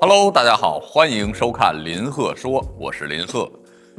Hello，大家好，欢迎收看林鹤说，我是林鹤。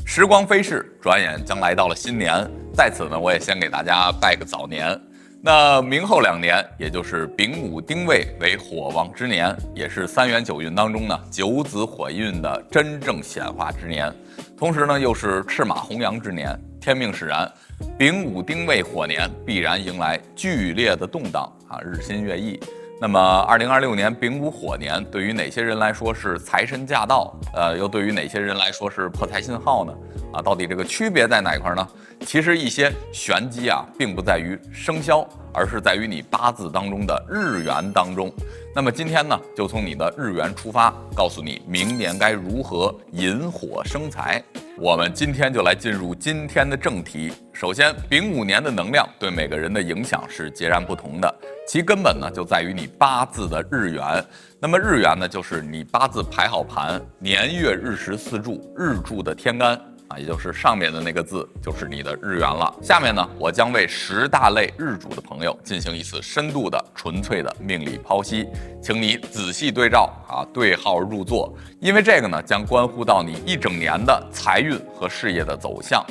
时光飞逝，转眼将来到了新年，在此呢，我也先给大家拜个早年。那明后2年，也就是丙午丁未为火旺之年，也是3元9运当中呢9子火运的真正显化之年，同时呢又是赤马红羊之年。天命使然，丙午丁未火年必然迎来剧烈的动荡啊，日新月异。那么2026年丙午火年，对于哪些人来说是财神驾到？又对于哪些人来说是破财信号呢？到底这个区别在哪块呢？其实一些玄机并不在于生肖，而是在于你八字当中的日元当中。那么今天呢，就从你的日元出发，告诉你明年该如何引火生财。我们今天就来进入今天的正题。首先，丙午年的能量对每个人的影响是截然不同的，其根本呢就在于你八字的日元。那么日元呢，就是你八字排好盘，年月日时四柱，日柱的天干也就是上面的那个字，就是你的日元了。下面呢，我将为10大类日主的朋友进行一次深度的、纯粹的命理剖析，请你仔细对照对号入座，因为这个呢，将关乎到你一整年的财运和事业的走向。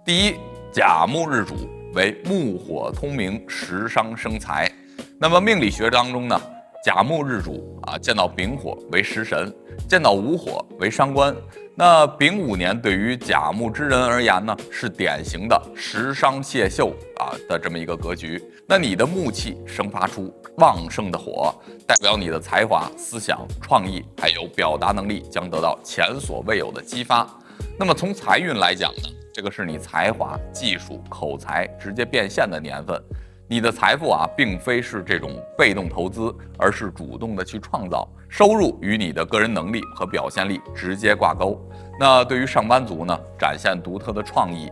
第一，甲木日主为木火通明，食伤生财。那么命理学当中呢，甲木日主见到丙火为食神，见到午火为伤官。那丙午年对于甲木之人而言呢，是典型的食伤泄秀的这么一个格局。那你的木气生发出旺盛的火，代表你的才华、思想、创意还有表达能力将得到前所未有的激发。那么从财运来讲呢，这个是你才华、技术、口才直接变现的年份。你的财富并非是这种被动投资，而是主动的去创造，收入与你的个人能力和表现力直接挂钩。那对于上班族呢，展现独特的创意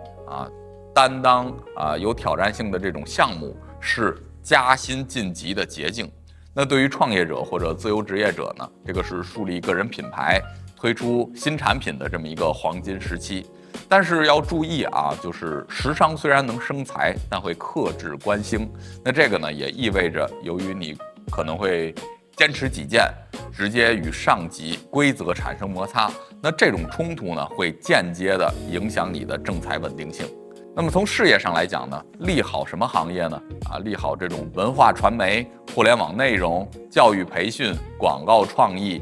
担当有挑战性的这种项目是加薪晋级的捷径。那对于创业者或者自由职业者呢，这个是树立个人品牌、推出新产品的这么一个黄金时期。但是要注意就是食伤虽然能生财，但会克制官星。那这个呢，也意味着由于你可能会坚持己见，直接与上级规则产生摩擦，那这种冲突呢，会间接的影响你的正财稳定性。那么从事业上来讲呢，利好什么行业呢？利好这种文化传媒、互联网内容、教育培训、广告创意。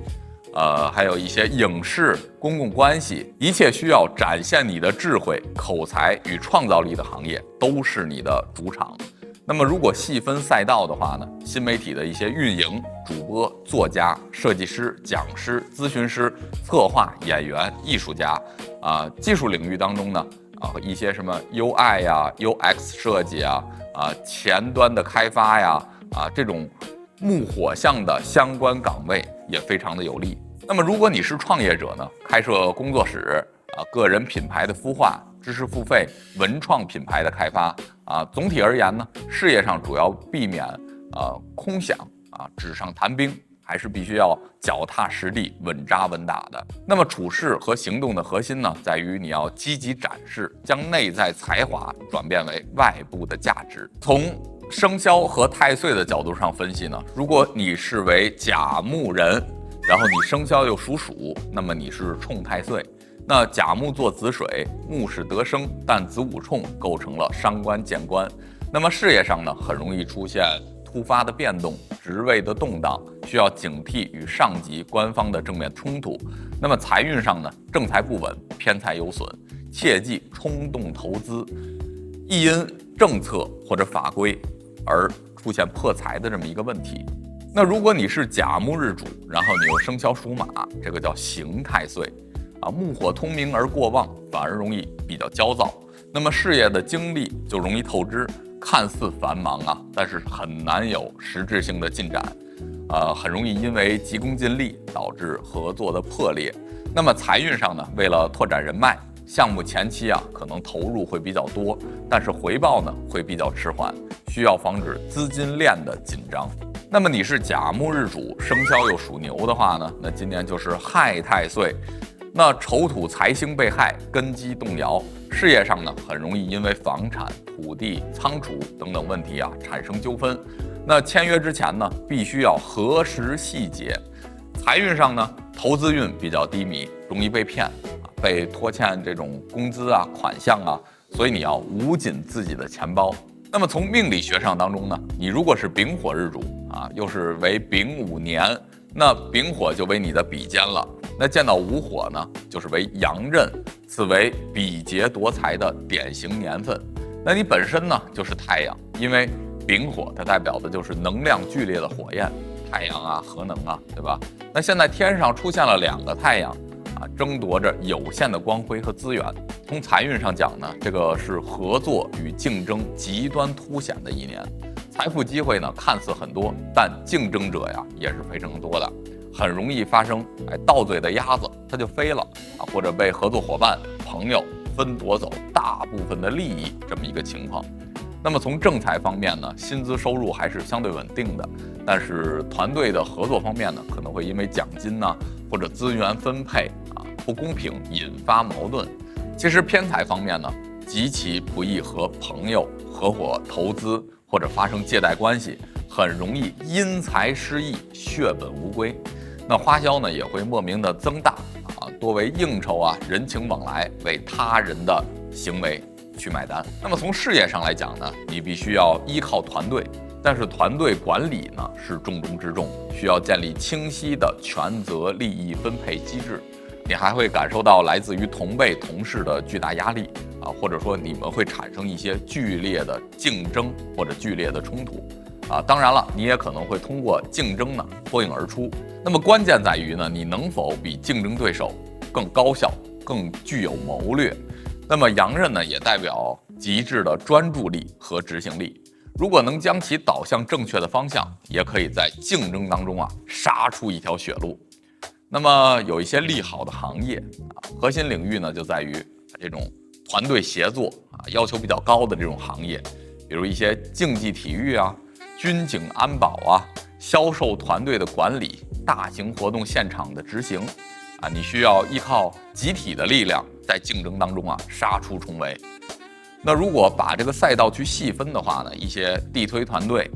还有一些影视、公共关系，一切需要展现你的智慧、口才与创造力的行业，都是你的主场。那么，如果细分赛道的话呢，新媒体的一些运营、主播、作家、设计师、讲师、咨询师、策划、演员、艺术家，技术领域当中呢，一些什么 UI UX 设计前端的开发这种木火象的相关岗位也非常的有利。那么如果你是创业者呢，开设工作室个人品牌的孵化、知识付费、文创品牌的开发总体而言呢，事业上主要避免空想纸上谈兵，还是必须要脚踏实地、稳扎稳打的。那么处事和行动的核心呢，在于你要积极展示，将内在才华转变为外部的价值。从生肖和太岁的角度上分析呢，如果你是为甲木人，然后你生肖又属鼠，那么你是冲太岁。那甲木做子水，木是得生，但子午冲构成了伤官见官。那么事业上呢，很容易出现突发的变动、职位的动荡，需要警惕与上级官方的正面冲突。那么财运上呢，正财不稳，偏财有损，切忌冲动投资，易因政策或者法规而出现破财的这么一个问题。那如果你是甲木日主，然后你又生肖属马，这个叫刑太岁木火通明而过旺，反而容易比较焦躁。那么事业的精力就容易透支，看似繁忙但是很难有实质性的进展，很容易因为急功近利导致合作的破裂。那么财运上呢，为了拓展人脉，项目前期可能投入会比较多，但是回报呢会比较迟缓，需要防止资金链的紧张。那么你是甲木日主，生肖又属牛的话呢，那今年就是亥太岁。那丑土财星被害，根基动摇，事业上呢很容易因为房产、土地、仓储等等问题产生纠纷。那签约之前呢，必须要核实细节。财运上呢，投资运比较低迷，容易被骗被拖欠这种工资款项所以你要捂紧自己的钱包。那么从命理学上当中呢，你如果是丙火日主又是为丙午年，那丙火就为你的比肩了。那见到午火呢，就是为阳刃，此为比劫夺财的典型年份。那你本身呢就是太阳，因为丙火它代表的就是能量剧烈的火焰，太阳核能对吧？那现在天上出现了2个太阳争夺着有限的光辉和资源。从财运上讲呢，这个是合作与竞争极端凸显的一年，财富机会呢看似很多，但竞争者也是非常多的，很容易发生到嘴的鸭子它就飞了或者被合作伙伴、朋友分夺走大部分的利益这么一个情况。那么从正财方面呢，薪资收入还是相对稳定的，但是团队的合作方面呢，可能会因为奖金或者资源分配不公平引发矛盾。其实偏财方面呢，极其不易和朋友合伙投资或者发生借贷关系，很容易因财失义，血本无归。那花销呢也会莫名的增大多为应酬人情往来，为他人的行为去买单。那么从事业上来讲呢，你必须要依靠团队，但是团队管理呢是重中之重，需要建立清晰的权责利益分配机制。你还会感受到来自于同辈同事的巨大压力或者说你们会产生一些剧烈的竞争或者剧烈的冲突当然了，你也可能会通过竞争呢脱颖而出。那么关键在于呢，你能否比竞争对手更高效、更具有谋略。那么阳刃呢，也代表极致的专注力和执行力。如果能将其导向正确的方向，也可以在竞争当中杀出一条血路。那么有一些利好的行业核心领域呢，就在于这种团队协作要求比较高的这种行业，比如一些竞技体育军警安保销售团队的管理、大型活动现场的执行你需要依靠集体的力量，在竞争当中杀出重围。那如果把这个赛道去细分的话呢，一些地推团队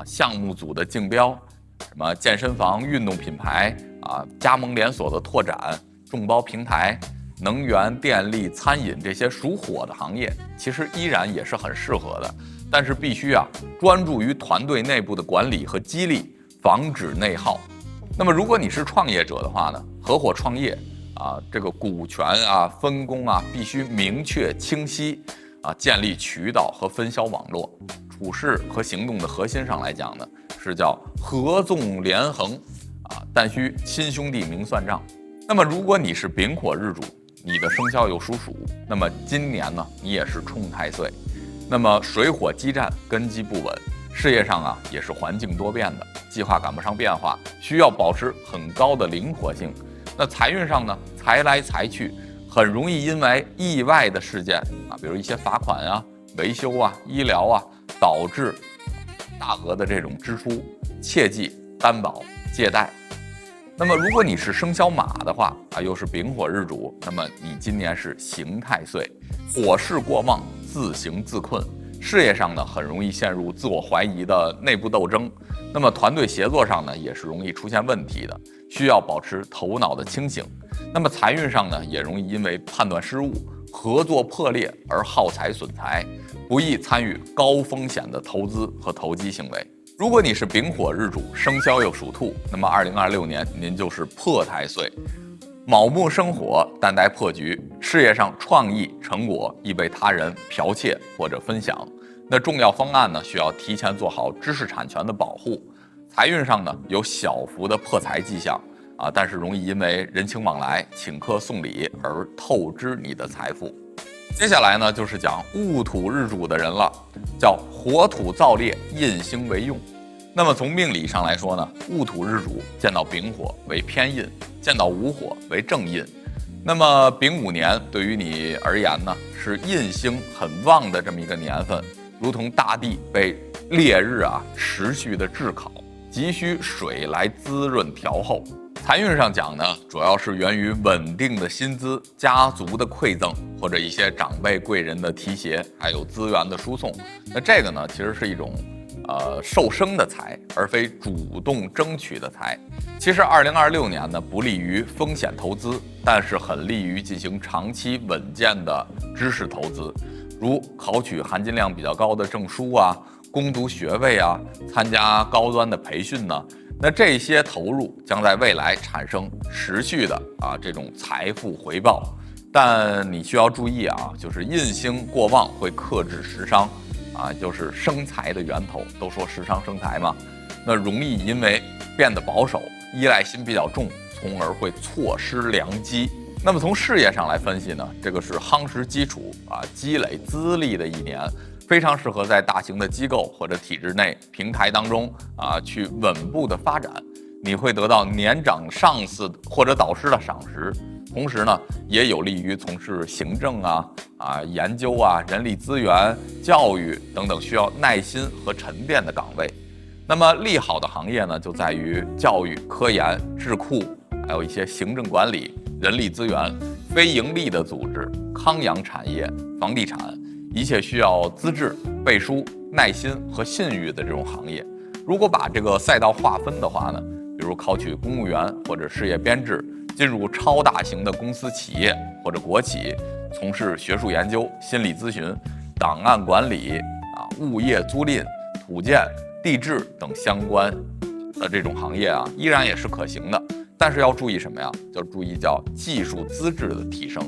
项目组的竞标，什么健身房、运动品牌加盟连锁的拓展、众包平台、能源、电力、餐饮这些属火的行业，其实依然也是很适合的，但是必须专注于团队内部的管理和激励，防止内耗。那么如果你是创业者的话呢，合伙创业这个股权分工必须明确清晰建立渠道和分销网络。处事和行动的核心上来讲呢，是叫合纵连横但需亲兄弟明算账。那么如果你是丙火日主，你的生肖又属鼠，那么今年呢，你也是冲太岁。那么水火激战，根基不稳，事业上也是环境多变的，计划赶不上变化，需要保持很高的灵活性。那财运上呢，财来财去，很容易因为意外的事件比如一些罚款维修医疗导致大额的这种支出，切忌担保借贷。那么如果你是生肖马的话又是丙火日主，那么你今年是刑太岁，火势过旺，自行自困。事业上呢，很容易陷入自我怀疑的内部斗争。那么团队协作上呢，也是容易出现问题的，需要保持头脑的清醒。那么财运上呢，也容易因为判断失误、合作破裂而耗财损财，不宜参与高风险的投资和投机行为。如果你是丙火日主，生肖又属兔，那么2026年您就是破太岁，卯木生火，担待破局。事业上创意成果易被他人剽窃或者分享，那重要方案呢，需要提前做好知识产权的保护。财运上呢，有小幅的破财迹象但是容易因为人情往来、请客送礼而透支你的财富。接下来呢，就是讲戊土日主的人了，叫火土燥烈，印星为用。那么从命理上来说呢，戊土日主见到丙火为偏印，见到午火为正印。那么丙午年对于你而言呢，是印星很旺的这么一个年份，如同大地被烈日持续的炙烤，急需水来滋润调候。财运上讲呢，主要是源于稳定的薪资、家族的馈赠，或者一些长辈贵人的提携，还有资源的输送。那这个呢，其实是一种受生的财，而非主动争取的财。其实2026年呢，不利于风险投资，但是很利于进行长期稳健的知识投资，如考取含金量比较高的证书啊，攻读学位啊，参加高端的培训呢。那这些投入将在未来产生持续的这种财富回报，但你需要注意就是印星过旺会克制食伤就是生财的源头，都说食伤生财嘛，那容易因为变得保守，依赖心比较重，从而会错失良机。那么从事业上来分析呢，这个是夯实基础积累资历的一年，非常适合在大型的机构或者体制内平台当中去稳步的发展。你会得到年长上司或者导师的赏识，同时呢，也有利于从事行政研究人力资源、教育等等需要耐心和沉淀的岗位。那么利好的行业呢，就在于教育、科研、智库，还有一些行政管理、人力资源、非盈利的组织、康养产业、房地产，一切需要资质、背书、耐心和信誉的这种行业。如果把这个赛道划分的话呢，比如考取公务员或者事业编制，进入超大型的公司企业或者国企，从事学术研究、心理咨询、档案管理物业租赁、土建、地质等相关的这种行业依然也是可行的。但是要注意什么呀？就注意叫技术资质的提升。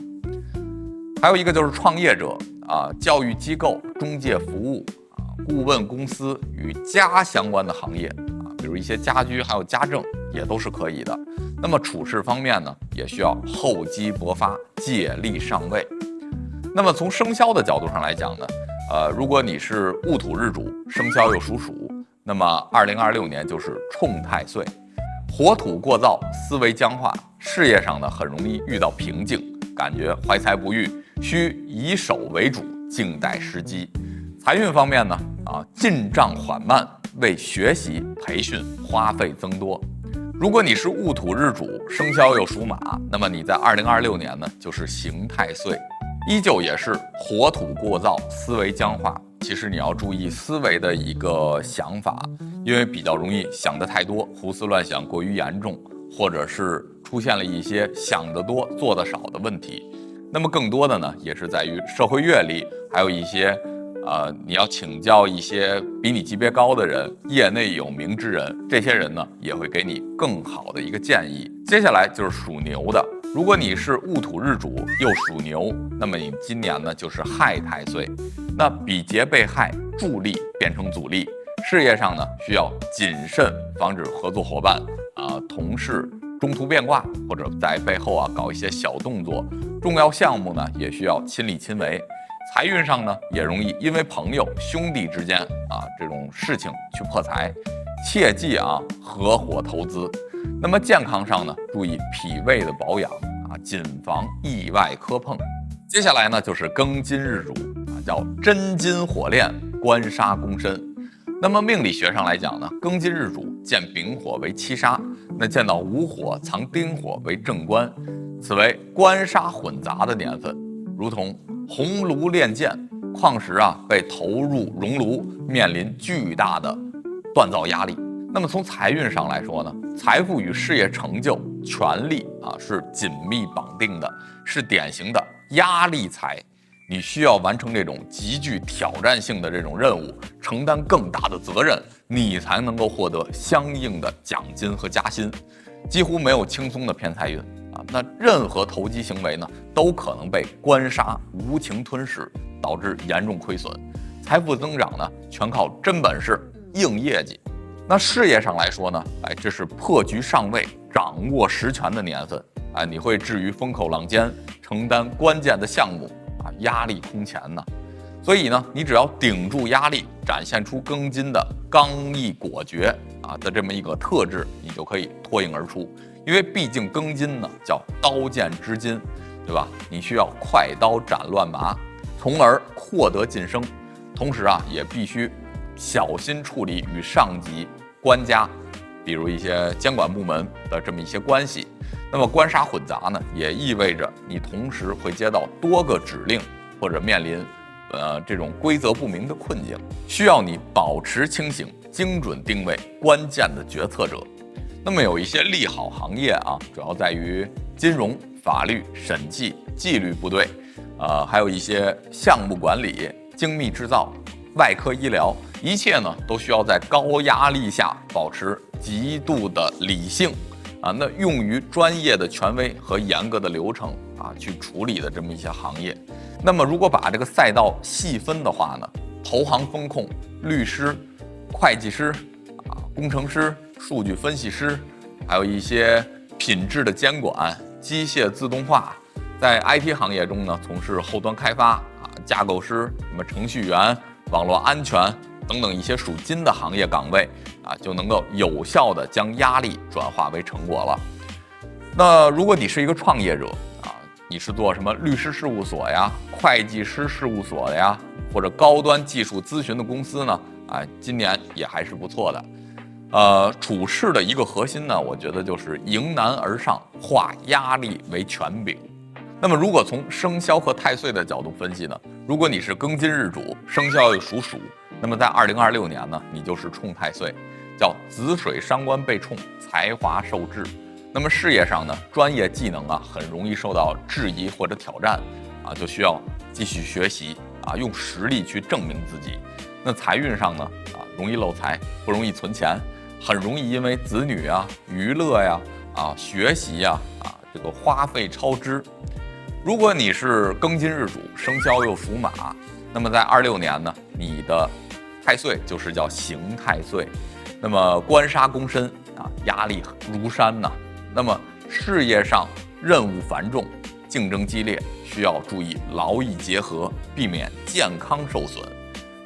还有一个就是创业者教育机构、中介服务顾问公司与家相关的行业比如一些家居还有家政也都是可以的。那么处事方面呢，也需要厚积薄发，借力上位。那么从生肖的角度上来讲呢，如果你是戊土日主，生肖又属鼠，那么2026年就是冲太岁，火土过燥，思维僵化，事业上呢很容易遇到瓶颈，感觉怀才不遇，需以守为主，静待时机。财运方面呢进账缓慢，为学习培训花费增多。如果你是戊土日主，生肖又属马，那么你在2026年呢就是刑太岁，依旧也是火土过燥，思维僵化。其实你要注意思维的一个想法，因为比较容易想得太多，胡思乱想过于严重，或者是出现了一些想得多做得少的问题。那么更多的呢，也是在于社会阅历，还有一些你要请教一些比你级别高的人，业内有名之人，这些人呢也会给你更好的一个建议。接下来就是属牛的，如果你是戊土日主又属牛，那么你今年呢就是害太岁，那比劫被害，助力变成阻力。事业上呢需要谨慎，防止合作伙伴同事中途变卦，或者在背后搞一些小动作。重要项目呢也需要亲力亲为。财运上呢，也容易因为朋友、兄弟之间这种事情去破财，切忌合伙投资。那么健康上呢，注意脾胃的保养谨防意外磕碰。接下来呢，就是庚金日主叫真金火炼，官杀宫身。那么命理学上来讲呢，庚金日主见丙火为七杀，那见到午火藏丁火为正官，此为官杀混杂的年份，如同红炉炼剑，矿石被投入熔炉，面临巨大的锻造压力。那么从财运上来说呢，财富与事业成就、权力是紧密绑定的，是典型的压力财。你需要完成这种极具挑战性的这种任务，承担更大的责任，你才能够获得相应的奖金和加薪。几乎没有轻松的偏财运那任何投机行为呢，都可能被官杀无情吞噬，导致严重亏损。财富增长呢，全靠真本事、硬业绩。那事业上来说呢，这是破局上位、掌握实权的年份你会置于风口浪尖，承担关键的项目压力空前呢。所以呢，你只要顶住压力，展现出庚金的刚毅果决的这么一个特质，你就可以脱颖而出。因为毕竟庚金呢叫刀剑之金，对吧？你需要快刀斩乱麻，从而获得晋升。同时也必须小心处理与上级、官家，比如一些监管部门的这么一些关系。那么官杀混杂呢，也意味着你同时会接到多个指令，或者面临这种规则不明的困境，需要你保持清醒，精准定位关键的决策者。那么有一些利好行业啊，主要在于金融、法律、审计、纪律部队，还有一些项目管理、精密制造、外科医疗，一切呢都需要在高压力下保持极度的理性啊，那用于专业的权威和严格的流程啊去处理的这么一些行业。那么如果把这个赛道细分的话呢，投行风控、律师、会计师啊、工程师、数据分析师，还有一些品质的监管、机械自动化，在 IT 行业中呢，从事后端开发啊、架构师、什么程序员、网络安全等等一些属金的行业岗位啊，就能够有效地将压力转化为成果了。那如果你是一个创业者啊，你是做什么律师事务所呀、会计师事务所的呀，或者高端技术咨询的公司呢，啊，今年也还是不错的。处事的一个核心呢，我觉得就是迎难而上，化压力为权柄。那么如果从生肖和太岁的角度分析呢，如果你是庚金日主，生肖又属鼠，那么在2026年呢，你就是冲太岁，叫子水伤官被冲，才华受制。那么事业上呢，专业技能啊很容易受到质疑或者挑战啊，就需要继续学习啊，用实力去证明自己。那财运上呢啊，容易漏财，不容易存钱，很容易因为子女啊、娱乐呀、学习呀这个花费超支。如果你是庚金日主，生肖又属马，那么在26年呢，你的太岁就是叫刑太岁，那么官杀宫身啊，压力如山呐。那么事业上任务繁重，竞争激烈，需要注意劳逸结合，避免健康受损。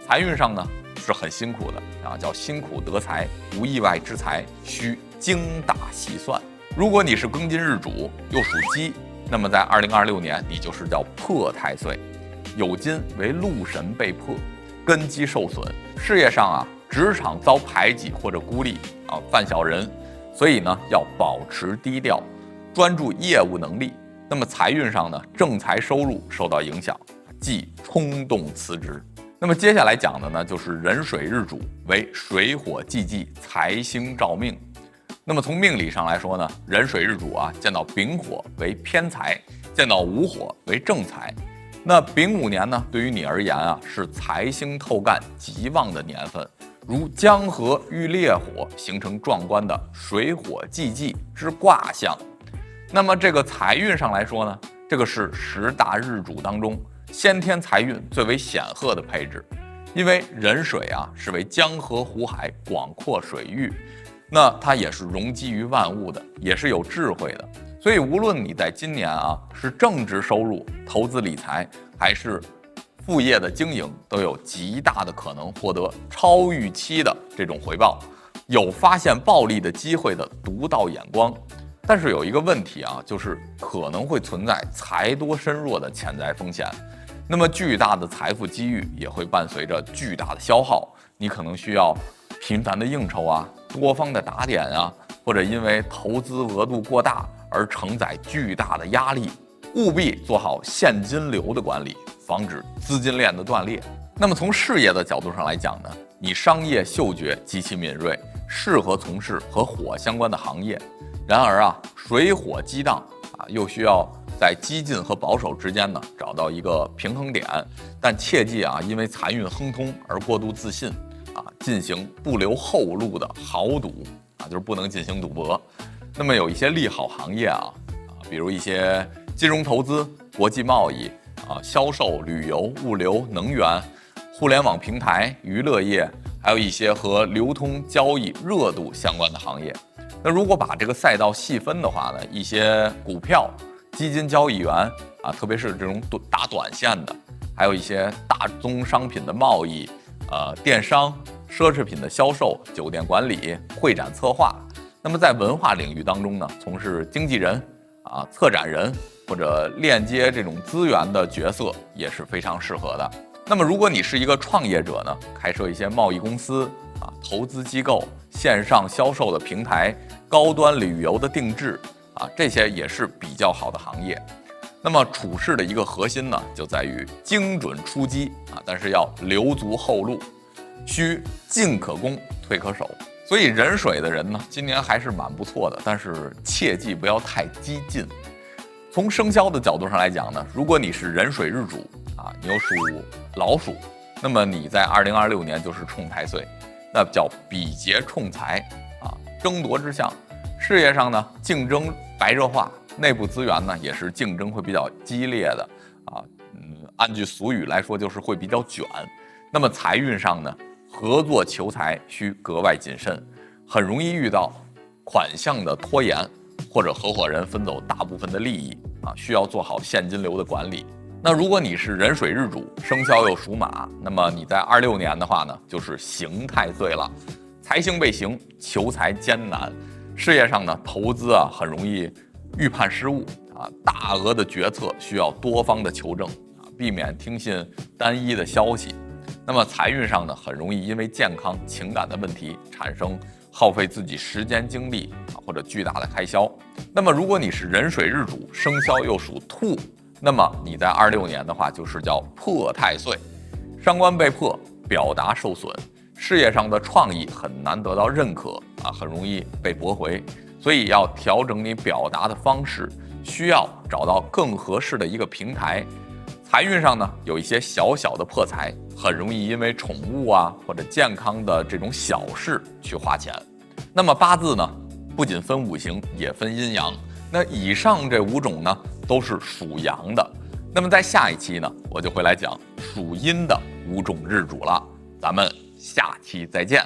财运上呢是很辛苦的啊，叫辛苦得财，无意外之财，需精打细算。如果你是庚金日主又属鸡，那么在2026年你就是叫破太岁，酉金为禄神被破，根基受损，事业上啊职场遭排挤或者孤立啊，犯小人，所以呢要保持低调，专注业务能力。那么财运上呢，正财收入受到影响，忌冲动辞职。那么接下来讲的呢，就是壬水日主为水火既济，财星照命。那么从命理上来说呢，壬水日主啊，见到丙火为偏财，见到午火为正财。那丙午年呢，对于你而言啊，是财星透干极旺的年份，如江河遇烈火，形成壮观的水火既济之卦象。那么这个财运上来说呢，这个是10大日主当中先天财运最为显赫的配置，因为壬水啊是为江河湖海，广阔水域，那它也是容积于万物的，也是有智慧的。所以无论你在今年啊是正职收入、投资理财，还是副业的经营，都有极大的可能获得超预期的这种回报，有发现暴利的机会的独到眼光。但是有一个问题啊，就是可能会存在财多身弱的潜在风险。那么巨大的财富机遇也会伴随着巨大的消耗，你可能需要频繁的应酬啊，多方的打点啊，或者因为投资额度过大而承载巨大的压力，务必做好现金流的管理，防止资金链的断裂。那么从事业的角度上来讲呢，你商业嗅觉极其敏锐，适合从事和火相关的行业。然而啊，水火激荡啊，又需要在激进和保守之间呢找到一个平衡点，但切记啊，因为财运亨通而过度自信啊，进行不留后路的豪赌啊，就是不能进行赌博。那么有一些利好行业啊，比如一些金融投资、国际贸易啊、销售、旅游、物流、能源、互联网平台、娱乐业，还有一些和流通交易热度相关的行业。那如果把这个赛道细分的话呢，一些股票、基金交易员啊，特别是这种打短线的，还有一些大宗商品的贸易、电商、奢侈品的销售、酒店管理、会展策划。那么在文化领域当中呢，从事经纪人啊、策展人或者链接这种资源的角色也是非常适合的。那么如果你是一个创业者呢，开设一些贸易公司啊、投资机构、线上销售的平台、高端旅游的定制啊，这些也是比较好的行业。那么处事的一个核心呢，就在于精准出击啊，但是要留足后路，需进可攻，退可守。所以壬水的人呢，今年还是蛮不错的，但是切记不要太激进。从生肖的角度上来讲呢，如果你是壬水日主啊，你又属老鼠，那么你在2026年就是冲太岁，那叫比劫冲财啊，争夺之象。事业上呢，竞争白热化，内部资源呢也是竞争会比较激烈的啊，按句俗语来说就是会比较卷。那么财运上呢，合作求财需格外谨慎，很容易遇到款项的拖延，或者合伙人分走大部分的利益啊，需要做好现金流的管理。那如果你是壬水日主，生肖又属马，那么你在26年的话呢，就是刑太岁了，财星被刑，求财艰难。事业上呢，投资啊很容易预判失误啊，大额的决策需要多方的求证啊，避免听信单一的消息。那么财运上呢，很容易因为健康、情感的问题产生耗费自己时间精力啊，或者巨大的开销。那么如果你是壬水日主，生肖又属兔，那么你在26年的话，就是叫破太岁，伤官被破，表达受损，事业上的创意很难得到认可啊，很容易被驳回。所以要调整你表达的方式，需要找到更合适的一个平台。财运上呢，有一些小小的破财，很容易因为宠物啊或者健康的这种小事去花钱。那么八字呢，不仅分五行，也分阴阳。那以上这5种呢，都是属阳的。那么在下一期呢，我就会来讲属阴的5种日主了。咱们下期再见。